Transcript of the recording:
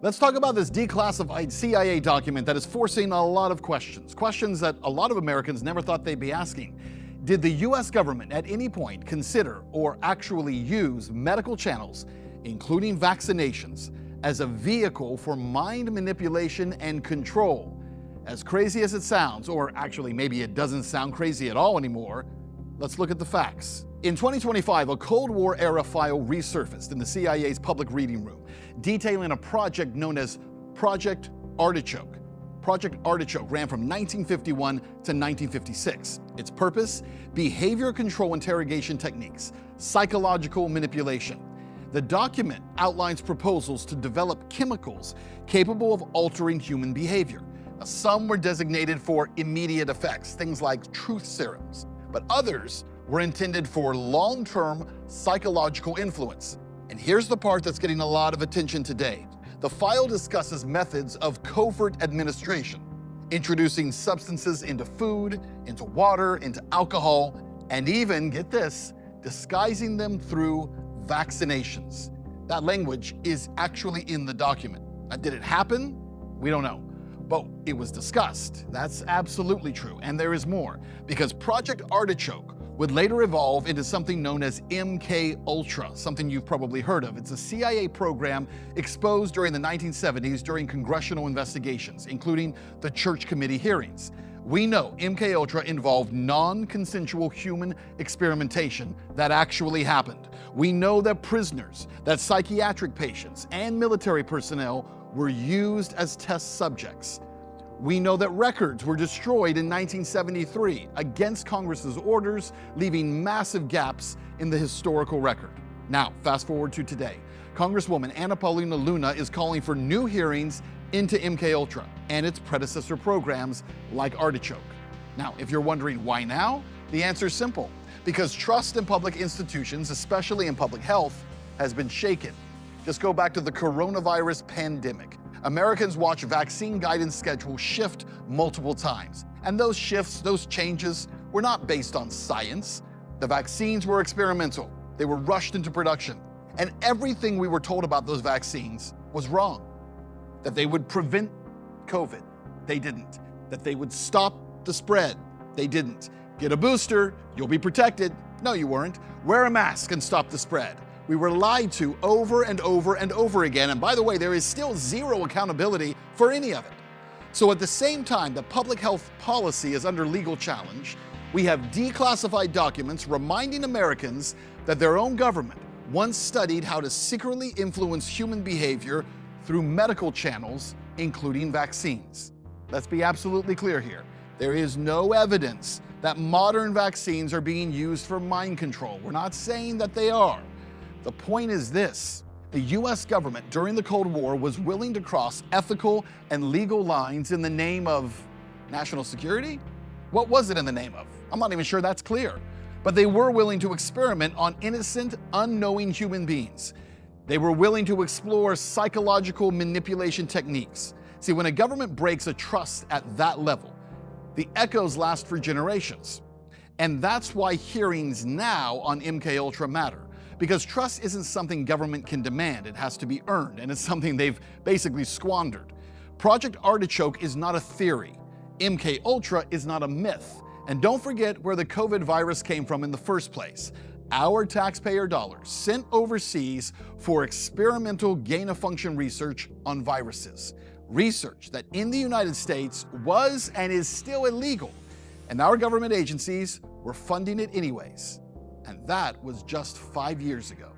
Let's talk about this declassified CIA document that is forcing a lot of questions that a lot of Americans never thought they'd be asking. Did the US government at any point consider or actually use medical channels, including vaccinations, as a vehicle for mind manipulation and control? As crazy as it sounds, or actually maybe it doesn't sound crazy at all anymore, let's look at the facts. In 2025, a Cold War-era file resurfaced in the CIA's public reading room, detailing a project known as Project Artichoke. Project Artichoke ran from 1951 to 1956. Its purpose? Behavior control interrogation techniques, psychological manipulation. The document outlines proposals to develop chemicals capable of altering human behavior. Now, some were designated for immediate effects, things like truth serums, but others were intended for long-term psychological influence. And here's the part that's getting a lot of attention today. The file discusses methods of covert administration, introducing substances into food, into water, into alcohol, and even, get this, disguising them through vaccinations. That language is actually in the document. Did it happen? We don't know. But it was discussed. That's absolutely true. And there is more, because Project Artichoke would later evolve into something known as MK-Ultra, something you've probably heard of. It's a CIA program exposed during the 1970s during congressional investigations, including the Church Committee hearings. We know MK-Ultra involved non-consensual human experimentation that actually happened. We know that prisoners, that psychiatric patients, and military personnel were used as test subjects. We know that records were destroyed in 1973 against Congress's orders, leaving massive gaps in the historical record. Now, fast forward to today. Congresswoman Anna Paulina Luna is calling for new hearings into MK-Ultra and its predecessor programs like Artichoke. Now, if you're wondering why now, the answer is simple. Because trust in public institutions, especially in public health, has been shaken. Just go back to the coronavirus pandemic. Americans watch vaccine guidance schedules shift multiple times. And those shifts, those changes, were not based on science. The vaccines were experimental. They were rushed into production. And everything we were told about those vaccines was wrong. That they would prevent COVID. They didn't. That they would stop the spread. They didn't. Get a booster, you'll be protected. No, you weren't. Wear a mask and stop the spread. We were lied to over and over and over again. And by the way, there is still zero accountability for any of it. So at the same time that public health policy is under legal challenge, we have declassified documents reminding Americans that their own government once studied how to secretly influence human behavior through medical channels, including vaccines. Let's be absolutely clear here. There is no evidence that modern vaccines are being used for mind control. We're not saying that they are. The point is this: the US government during the Cold War was willing to cross ethical and legal lines in the name of national security? What was it in the name of? I'm not even sure that's clear. But they were willing to experiment on innocent, unknowing human beings. They were willing to explore psychological manipulation techniques. See, when a government breaks a trust at that level, the echoes last for generations. And that's why hearings now on MK-Ultra matter. Because trust isn't something government can demand. It has to be earned, and it's something they've basically squandered. Project Artichoke is not a theory. MK-Ultra is not a myth. And don't forget where the COVID virus came from in the first place. Our taxpayer dollars sent overseas for experimental gain-of-function research on viruses. Research that in the United States was and is still illegal. And our government agencies were funding it anyways. And that was just 5 years ago.